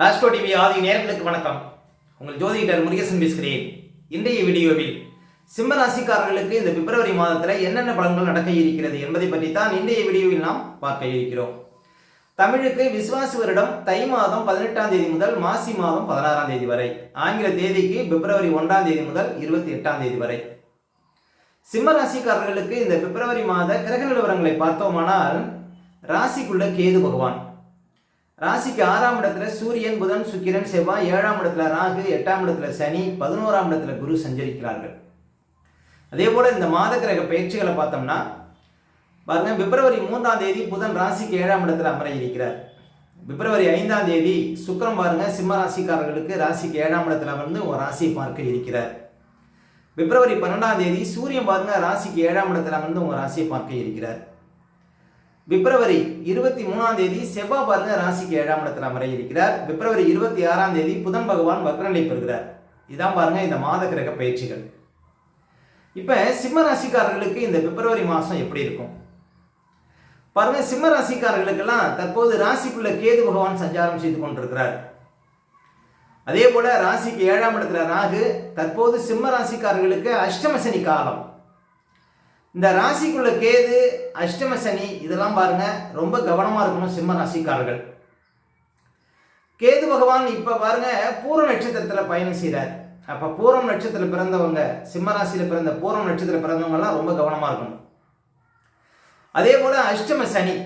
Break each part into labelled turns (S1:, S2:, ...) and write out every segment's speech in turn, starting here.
S1: Astro TV ஆதி நேயர்களுக்கு வணக்கம். உங்கள் ஜோதிடர் முருகேசன் பேசுகிறேன். இன்றைய வீடியோவில் சிம்ம ராசிக்காரர்களுக்கு இந்த பிப்ரவரி மாதத்தில் என்னென்ன பலன்கள் நடக்க இருக்கிறது என்பதை பற்றி தான் இன்றைய வீடியோவில் நாம் பார்க்க இருக்கிறோம். தமிழுக்கு விசுவாச வருடம் தை மாதம் 18ஆம் தேதி முதல் மாசி மாதம் 16ஆம் தேதி வரை, ஆங்கில தேதிக்கு பிப்ரவரி 1ஆம் தேதி முதல் 28ஆம் தேதி வரை. சிம்ம ராசிக்காரர்களுக்கு இந்த பிப்ரவரி மாத கிரக நிலவரங்களை பார்த்தோமானால், ராசிக்குள்ள கேது பகவான், ராசிக்கு 6ஆம் இடத்துல சூரியன், புதன், சுக்கிரன், செவ்வாய், 7ஆம் இடத்துல ராகு, 8ஆம் இடத்துல சனி, 11ஆம் இடத்துல குரு சஞ்சரிக்கிறார்கள். அதே போல இந்த மாத கிரக பயிற்சிகளை பார்த்தோம்னா பாருங்க, பிப்ரவரி 3ஆம் தேதி புதன் ராசிக்கு 7ஆம் இடத்துல அமர இருக்கிறார். பிப்ரவரி 5ஆம் தேதி சுக்கிரன் பாருங்க சிம்ம ராசிக்காரர்களுக்கு ராசிக்கு 7ஆம் இடத்துல வந்து ஒரு ராசியை பார்க்க இருக்கிறார். பிப்ரவரி 12ஆம் தேதி சூரியன் பாருங்க ராசிக்கு 7ஆம் இடத்துல வந்து உங்க ராசியை பார்க்க இருக்கிறார். பிப்ரவரி 23ஆம் தேதி செவ்வாய் பாருங்க ராசிக்கு 7ஆம் இடத்துல அமர இருக்கிறார். பிப்ரவரி 26ஆம் தேதி புதன் பகவான் வக்ரநிலை பெறுகிறார். இதான் பாருங்க இந்த மாத கிரக பயிற்சிகள். இப்ப சிம்ம ராசிக்காரர்களுக்கு இந்த பிப்ரவரி மாசம் எப்படி இருக்கும் பாருங்க. சிம்ம ராசிக்காரர்களுக்கெல்லாம் தற்போது ராசிக்குள்ள கேது பகவான் சஞ்சாரம் செய்து கொண்டிருக்கிறார். அதே போல ராசிக்கு 7ஆம் இடத்துல ராகு. தற்போது சிம்ம ராசிக்காரர்களுக்கு அஷ்டம சனி காலம். இந்த ராசிக்குள்ள கேது, அஷ்டம சனி, இதெல்லாம் பாருங்க ரொம்ப கவனமா இருக்கணும் சிம்ம ராசிக்காரர்கள். கேது பகவான் இப்ப பாருங்க பூர நட்சத்திரத்துல பயணம் செய்கிறார். அப்ப பூரம் நட்சத்திரத்தில் பிறந்தவங்க, சிம்ம ராசியில பிறந்த பூரம் நட்சத்திரத்தில் பிறந்தவங்க எல்லாம் ரொம்ப கவனமா இருக்கணும். அதே போல அஷ்டம சனி,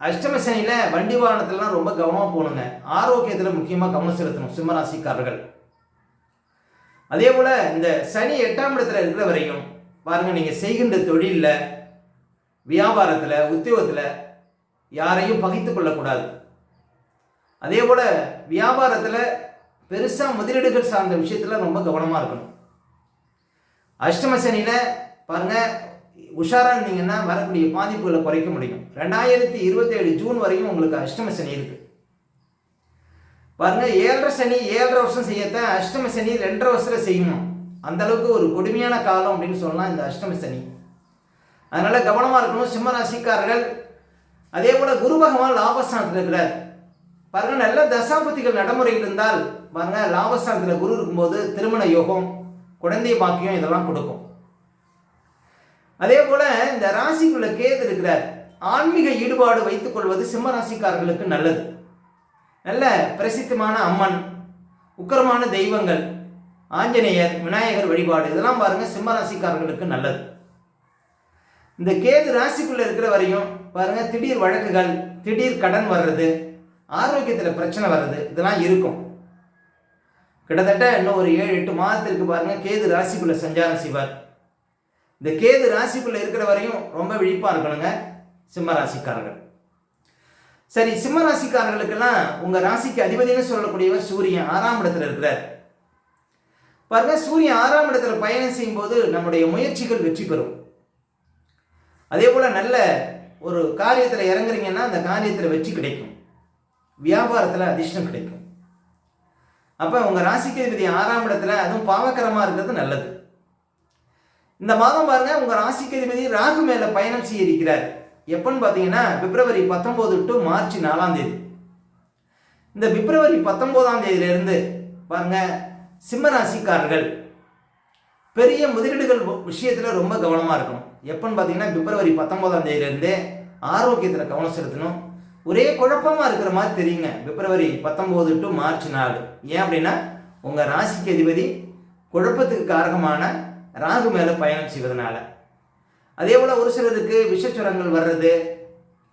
S1: அஷ்டம சனியில வண்டி வாகனத்திலாம் ரொம்ப கவனமா போகணுங்க. ஆரோக்கியத்துல முக்கியமா கவனம் செலுத்தணும் சிம்ம ராசிக்காரர்கள். அதே போல இந்த சனி 8ஆம் இடத்துல இருக்கிற வரையும் பாருங்க, நீங்க செய்கின்ற தொழில்ல, வியாபாரத்துல, உத்தியோகத்துல யாரையும் பகைத்துக் கொள்ளக்கூடாது. அதே போல வியாபாரத்துல பெருசா முதலீடுகள் சார்ந்த விஷயத்துல ரொம்ப கவனமா இருக்கணும். அஷ்டம சனியில பாருங்க உஷாரா இருந்தீங்கன்னா வரக்கூடிய பாதிப்புகளை குறைக்க முடியும். 2027 ஜூன் வரையும் உங்களுக்கு அஷ்டம சனி இருக்கு. பாருங்க 7.5 சனி 7.5 வருஷம் செய்யத்தான் அஷ்டம சனி 2.5 வருஷத்துல செய்யணும். அந்த அளவுக்கு ஒரு கொடுமையான காலம் அப்படின்னு சொல்லலாம் இந்த அஷ்டம சனி. அதனால கவனமா இருக்கணும் சிம்ம ராசிக்காரர்கள். அதே போல குரு பகவான் லாபஸ்தானத்தில் இருக்கிறார். பாருங்க, நல்ல தசாபதிகள் நடைமுறையில் இருந்தால் பாருங்க, லாபஸ்தானத்தில் குரு இருக்கும்போது திருமண யோகம், குழந்தை பாக்கியம் இதெல்லாம் கொடுக்கும். அதே போல இந்த ராசிக்குள்ள கேது இருக்கிறார். ஆன்மீக ஈடுபாடு வைத்துக் கொள்வது சிம்ம ராசிக்காரர்களுக்கு நல்லது. நல்ல பிரசித்தமான அம்மன், உக்கிரமான தெய்வங்கள், ஆஞ்சநேயர், விநாயகர் வழிபாடு இதெல்லாம் பாருங்க சிம்ம ராசிக்காரர்களுக்கு நல்லது. இந்த கேது ராசிக்குள்ள இருக்கிற வரையும் பாருங்க திடீர் வழக்குகள், திடீர் கடன் வர்றது, ஆரோக்கியத்துல பிரச்சனை வர்றது இதெல்லாம் இருக்கும். கிட்டத்தட்ட இன்னும் ஒரு 7-8 மாதத்திற்கு பாருங்க கேது ராசிக்குள்ள சஞ்சாரம் செய்வார். இந்த கேது ராசிக்குள்ள இருக்கிற வரையும் ரொம்ப விழிப்பா இருக்கணுங்க சிம்ம ராசிக்காரர்கள். சரி, சிம்ம ராசிக்காரர்களுக்கெல்லாம் உங்க ராசிக்கு அதிபதினு சொல்லக்கூடியவர் சூரியன் 6ஆம் இடத்துல இருக்கிறார். பாருங்க, சூரியன் 6ஆம் இடத்துல பயணம் செய்யும் போது நம்முடைய முயற்சிகள் வெற்றி பெறும். அதே போல நல்ல ஒரு காரியத்தில் இறங்குறீங்கன்னா அந்த காரியத்தில் வெற்றி கிடைக்கும். வியாபாரத்தில் அதிர்ஷ்டம் கிடைக்கும். அப்ப உங்க ராசிக்கு அதிபதி 6ஆம் இடத்துல, அதுவும் பாவகரமா இருக்கிறது நல்லது. இந்த மாதம் பாருங்க உங்க ராசிக்கு அதிபதி ராகு மேல பயணம் செய்ய இருக்கிறார். எப்பன்னு பாத்தீங்கன்னா பிப்ரவரி 19 டு மார்ச் 4ஆம் தேதி. இந்த பிப்ரவரி 19ஆம் தேதியில இருந்து பாருங்க சிம்ம ராசிக்காரர்கள் பெரிய முதலீடுகள் விஷயத்துல ரொம்ப கவனமா இருக்கணும். எப்பன்னு பாத்தீங்கன்னா பிப்ரவரி 19ஆம் தேதியிலிருந்து ஆரோக்கியத்துல கவனம் செலுத்தணும். ஒரே குழப்பமா இருக்கிற மாதிரி தெரியுங்க பிப்ரவரி 19 டு மார்ச் 4. ஏன் அப்படின்னா உங்க ராசிக்கு அதிபதி குழப்பத்துக்கு காரகமான ராகு மேல பயணம் செய்வதனால. அதே போல ஒரு சிலருக்கு விஷச்சுரங்கள் வர்றது,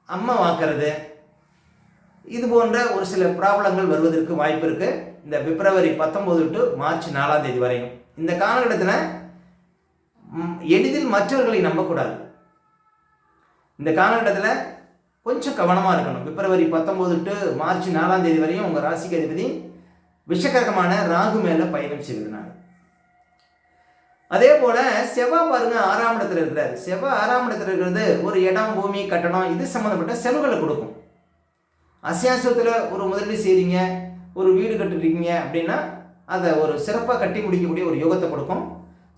S1: அம்மா வாக்குறது, இது போன்ற ஒரு சில ப்ராப்ளங்கள் வருவதற்கு வாய்ப்பு இருக்கு இந்த பிப்ரவரி 19 டு மார்ச் 4ஆம் தேதி வரையும். இந்த காலகட்டத்தில் எளிதில் மற்றவர்களை நம்பக்கூடாது. இந்த காலகட்டத்தில் கொஞ்சம் கவனமா இருக்கணும். பிப்ரவரி 19 டு மார்ச் 4ஆம் தேதி வரையும் உங்க ராசிக்கு அதிபதி விஷகரமான ராகு மேல பயணம் செய்வதனால. அதே போல செவ்வாய் பாருங்க 6ஆம் இடத்துல இருக்கிறார். செவ்வாய் 6ஆம் இடத்துல இருக்கிறது ஒரு இடம், பூமி, கட்டணம் இது சம்பந்தப்பட்ட செலவுகளை கொடுக்கும். அசியாசத்தில் ஒரு முதலீடு செய்றீங்க, ஒரு வீடு கட்டுறீங்க அப்படின்னா அதை ஒரு சிறப்பாக கட்டி முடிக்கக்கூடிய ஒரு யோகத்தை கொடுக்கும்.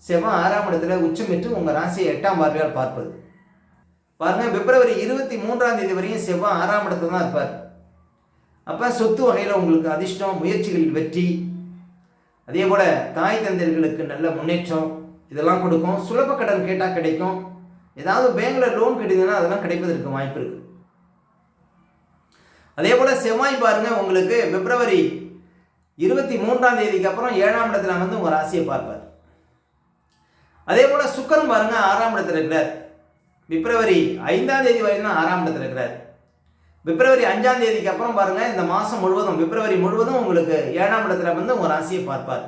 S1: செவ்வாய் 6ஆம் இடத்துல உச்சம் பெற்று உங்க ராசியை 8ஆம் பார்வையால் பார்ப்பது. பாருங்க, பிப்ரவரி 23ஆம் தேதி வரையும் செவ்வாய் 6ஆம் இடத்துல தான் இருப்பார். அப்போ சொத்து வகையில் உங்களுக்கு அதிர்ஷ்டம், முயற்சிகளில் வெற்றி, அதே போல் தாய் தந்தையர்களுக்கு நல்ல முன்னேற்றம் இதெல்லாம் கொடுக்கும். சுலப கடன் கேட்டால் கிடைக்கும். ஏதாவது பேங்கில் லோன் கிடைக்குதுன்னா அதெல்லாம் கிடைப்பதற்கு வாய்ப்பு இருக்குது. அதே போல் செவ்வாய் பாருங்கள் உங்களுக்கு பிப்ரவரி 23ஆம் தேதிக்கு அப்புறம் 7ஆம் இடத்துல வந்து உங்கள் ராசியை பார்ப்பார். அதே போல் சுக்கிரன் பாருங்கள் 6ஆம் இடத்துல இருக்கிறார். பிப்ரவரி 5ஆம் தேதி வரைக்கும் தான் 6ஆம் இடத்துல இருக்கிறார். பிப்ரவரி 5ஆம் தேதிக்கு அப்புறம் பாருங்கள் இந்த மாதம் முழுவதும் பிப்ரவரி முழுவதும் உங்களுக்கு 7ஆம் இடத்துல வந்து உங்கள் ராசியை பார்ப்பார்.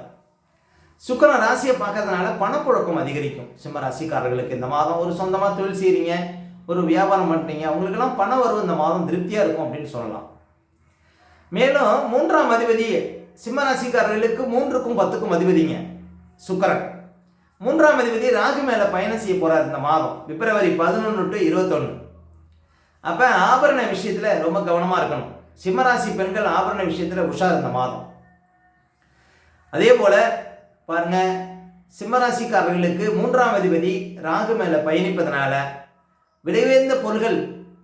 S1: சுக்கிரன் ராசியை பார்க்கறதுனால பணப்புழக்கம் அதிகரிக்கும். சிம்ம ராசிக்காரர்களுக்கு இந்த மாதம் ஒரு சொந்தமாக தொழில் செய்கிறீங்க, ஒரு வியாபாரம் பண்ணுறீங்க, அவங்களுக்கெல்லாம் பண வரவு இந்த மாதம் திருப்தியாக இருக்கும் அப்படின்னு சொல்லலாம். மேலும் 3ஆம் அதிபதி சிம்ம ராசிக்காரர்களுக்கு 3க்கும் 10க்கும் அதிபதிங்க சுக்கிரன். 3ஆம் அதிபதி ராகு மேலே பயணம் செய்ய போகிறார் இந்த மாதம் பிப்ரவரி 11 to 21. அப்போ ஆபரண விஷயத்தில் ரொம்ப கவனமாக இருக்கணும். சிம்மராசி பெண்கள் ஆபரண விஷயத்தில் உஷார் இந்த மாதம். அதே போல் பாருங்க, சிம்மராசிக்காரர்களுக்கு 3ஆம் அதிபதி ராகு மேலே பயணிப்பதனால விலையுயர்ந்த பொருள்கள்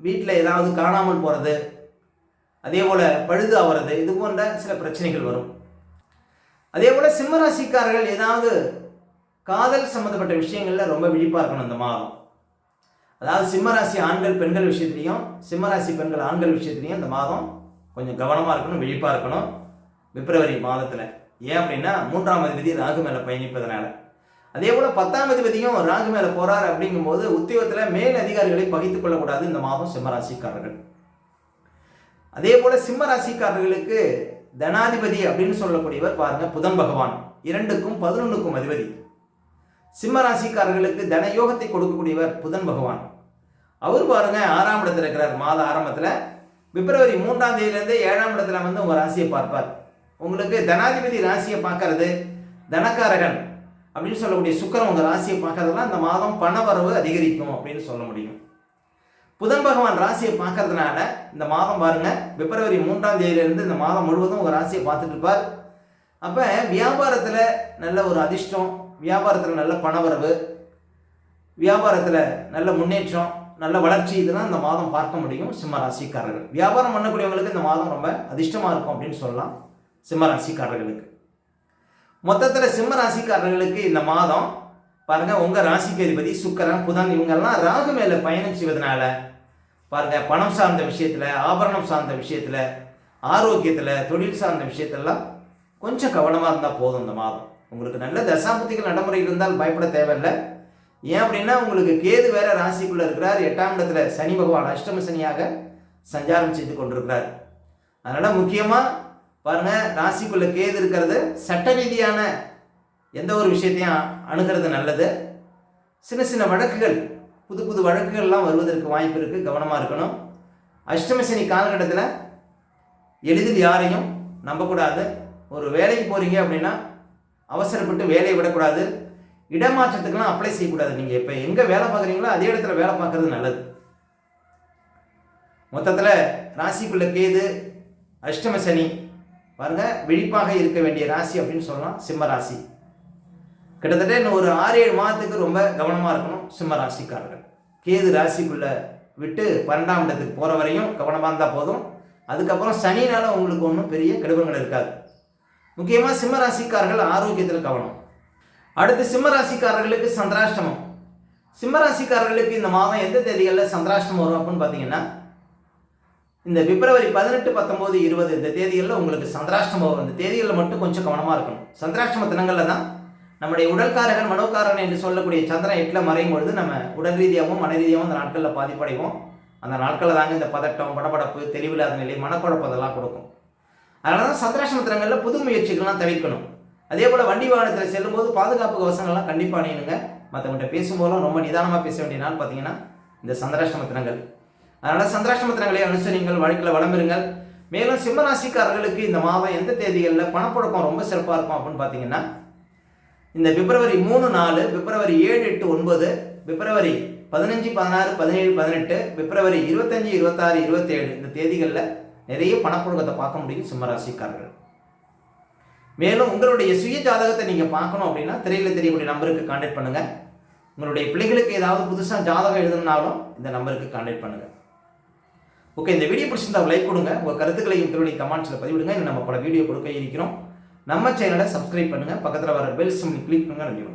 S1: வீட்டில் ஏதாவது காணாமல் போகிறது, அதே போல் பழுது ஆகிறது, இது போன்ற சில பிரச்சனைகள் வரும். அதே போல் சிம்மராசிக்காரர்கள் ஏதாவது காதல் சம்மந்தப்பட்ட விஷயங்களில் ரொம்ப விழிப்பாக இருக்கணும் இந்த மாதம். அதாவது சிம்மராசி ஆண்கள் பெண்கள் விஷயத்துலையும், சிம்மராசி பெண்கள் ஆண்கள் விஷயத்துலையும் இந்த மாதம் கொஞ்சம் கவனமாக இருக்கணும், விழிப்பாக இருக்கணும் பிப்ரவரி மாதத்தில். ஏன் அப்படின்னா 3ஆம் அதிபதி ராகு மேலே பயணிப்பதனால. அதே போல் 10ஆம் அதிபதியும் ராகு மேலே போகிறார் அப்படிங்கும்போது உத்தியோகத்தில் மேல் அதிகாரிகளை பகித்துக் கொள்ளக்கூடாது இந்த மாதம் சிம்மராசிக்காரர்கள். அதே போல் சிம்மராசிக்காரர்களுக்கு தனாதிபதி அப்படின்னு சொல்லக்கூடியவர் பாருங்க புதன் பகவான் 2க்கும் 11க்கும் அதிபதி. சிம்மராசிக்காரர்களுக்கு தன யோகத்தை கொடுக்கக்கூடியவர் புதன் பகவான். அவர் பாருங்க 6ஆம் இடத்துல இருக்கிறார். மாத ஆரம்பத்தில் பிப்ரவரி 3ஆம் தேதியிலேருந்து 7ஆம் இடத்துல வந்து உங்கள் ராசியை பார்ப்பார். உங்களுக்கு தனாதிபதி ராசியை பார்க்கறது, தனக்காரகன் அப்படின்னு சொல்லக்கூடிய சுக்கிரன் உங்கள் ராசியை பார்க்கறதுலாம் இந்த மாதம் பண வரவு அதிகரிக்கும் அப்படின்னு சொல்ல முடியும். புதன் பகவான் ராசியை பார்க்கறதுனால இந்த மாதம் பாருங்க பிப்ரவரி 3ஆம் தேதியிலிருந்து இந்த மாதம் முழுவதும் உங்கள் ராசியை பார்த்துட்டு இருப்பார். அப்போ வியாபாரத்தில் நல்ல ஒரு அதிர்ஷ்டம், வியாபாரத்தில் நல்ல பணவரவு, வியாபாரத்தில் நல்ல முன்னேற்றம், நல்ல வளர்ச்சி, இதெல்லாம் இந்த மாதம் பார்க்க முடியும் சிம்ம ராசிக்காரர்கள். வியாபாரம் பண்ணக்கூடியவங்களுக்கு இந்த மாதம் ரொம்ப அதிர்ஷ்டமாக இருக்கும் அப்படின்னு சொல்லலாம் சிம்ம ராசிக்காரர்களுக்கு. மொத்தத்தில் சிம்ம ராசிக்காரர்களுக்கு இந்த மாதம் பாருங்க உங்கள் ராசிக்கு அதிபதி சுக்கிரன் புதன் இவங்கெல்லாம் ராகு மேலே பயணம் செய்வதனால பாருங்க பணம் சார்ந்த விஷயத்தில், ஆபரணம் சார்ந்த விஷயத்தில், ஆரோக்கியத்தில், தொழில் சார்ந்த விஷயத்திலலாம் கொஞ்சம் கவனமாக இருந்தால் போதும். இந்த மாதம் உங்களுக்கு நல்ல தசாபுத்திகள் நடைமுறை இருந்தால் பயப்பட தேவையில்லை. ஏன் அப்படின்னா உங்களுக்கு கேது வேற ராசிக்குள்ளே இருக்கிறார். 8ஆம் இடத்துல சனி பகவான் அஷ்டம சனியாக சஞ்சாரம் செய்து கொண்டிருக்கிறார். அதனால் முக்கியமாக பாருங்கள் ராசிக்குள்ளே கேது இருக்கிறது சட்ட ரீதியான எந்த ஒரு விஷயத்தையும் அணுகிறது நல்லது. சின்ன சின்ன வழக்குகள், புது புது வழக்குகள்லாம் வருவதற்கு வாய்ப்பு இருக்குது, கவனமாக இருக்கணும். அஷ்டம சனி காலகட்டத்தில் எளிதில் யாரையும் நம்பக்கூடாது. ஒரு வேலைக்கு போகிறீங்க அப்படின்னா அவசரப்பட்டு வேலையை விடக்கூடாது. இடமாற்றத்துக்கெல்லாம் அப்ளை செய்யக்கூடாது. நீங்கள் இப்போ எங்கே வேலை பார்க்குறீங்களோ அதே இடத்துல வேலை பார்க்குறது நல்லது. மொத்தத்தில் ராசிக்குள்ள கேது அஷ்டம சனி பாருங்க விழிப்பாக இருக்க வேண்டிய ராசி அப்படின்னு சொல்லலாம் சிம்ம ராசி. கிட்டத்தட்ட இன்னும் ஒரு 6-7 மாதத்துக்கு ரொம்ப கவனமாக இருக்கணும் சிம்ம ராசிக்காரர்கள். கேது ராசிக்குள்ள விட்டு 12ஆம் இடத்துக்கு போகிற வரையும் கவனமாக இருந்தால் போதும். அதுக்கப்புறம் சனினால உங்களுக்கு ஒன்றும் பெரிய கெடுபங்கள் இருக்காது. முக்கியமாக சிம்ம ராசிக்காரர்கள் ஆரோக்கியத்தில் கவனம். அடுத்து சிம்ம ராசிக்காரர்களுக்கு சந்திராஷ்டமம். சிம்ம ராசிக்காரர்களுக்கு இந்த மாதம் எந்த தேதிகளில் சந்திராஷ்டமம் வரும் அப்படின்னு பார்த்தீங்கன்னா இந்த பிப்ரவரி 18, 19, 20 இந்த தேதிகளில் உங்களுக்கு சந்திராஷ்டமம் வரும். இந்த தேதிகளில் மட்டும் கொஞ்சம் கவனமாக இருக்கணும். சந்திராஷ்டம தினங்களில் தான் நம்முடைய உடல்காரகன் மனோகாரகன் என்று சொல்லக்கூடிய சந்திரன் 8ல் மறையும் பொழுது நம்ம உடல் ரீதியாகவும் மன ரீதியாகவும் அந்த நாட்களில் பாதிப்படைவோம். அந்த நாட்களில் தாங்க இந்த பதட்டம், படபடப்பு, தெளிவில்லாத நிலை, மனக்குழப்பம் அதெல்லாம் கொடுக்கும். அதனால தான் சந்திராஷ்டம தினங்களில் புது முயற்சிகள்லாம் தவிர்க்கணும். அதே போல் வண்டி வாகனத்தில் செல்லும்போது பாதுகாப்பு கவசங்கள்லாம் கண்டிப்பாக அணியணுங்க. மற்றவங்கள்ட்ட பேசும்போதும் ரொம்ப நிதானமாக பேச வேண்டிய நாள் பார்த்தீங்கன்னா இந்த சந்திராஷ்டம தினங்கள். அதனால் சந்திராஷ்டம தினங்களை அனுசரிங்கள், வாழ்க்கையில் வளமிருங்கள். மேலும் சிம்ம ராசிக்காரர்களுக்கு இந்த மாதம் எந்த தேதிகளில் பணப்புழக்கம் ரொம்ப சிறப்பாக இருக்கும் அப்படின்னு பார்த்தீங்கன்னா இந்த பிப்ரவரி 3, 4, பிப்ரவரி 7, 8, 9, பிப்ரவரி 15, 16, 17, 18, பிப்ரவரி 25, 26, 27 இந்த தேதிகளில் நிறைய பணப்புழக்கத்தை பார்க்க முடியும் சிம்ம ராசிக்காரர்கள். மேலும் உங்களுடைய சுய ஜாதகத்தை நீங்கள் பார்க்கணும் அப்படின்னா திரையில் தெரியக்கூடிய நம்பருக்கு கான்டாக்ட் பண்ணுங்கள். உங்களுடைய பிள்ளைகளுக்கு ஏதாவது புதுசாக ஜாதகம் எழுதுனாலும் இந்த நம்பருக்கு கான்டாக்ட் பண்ணுங்கள். ஓகே, இந்த வீடியோ பிடிச்சிருந்தா லைக் கொடுங்க, உங்கள் கருத்துக்களையும் திருவடி கமெண்ட்ஸில் பதிவிடுங்க. இன்னும் நம்ம பல வீடியோ கொடுக்க இருக்கிறோம். நம்ம சேனலை சப்ஸ்கிரைப் பண்ணுங்கள், பக்கத்தில் வர பெல் சிம்னி கிளிக் பண்ணுங்கள். நன்றி.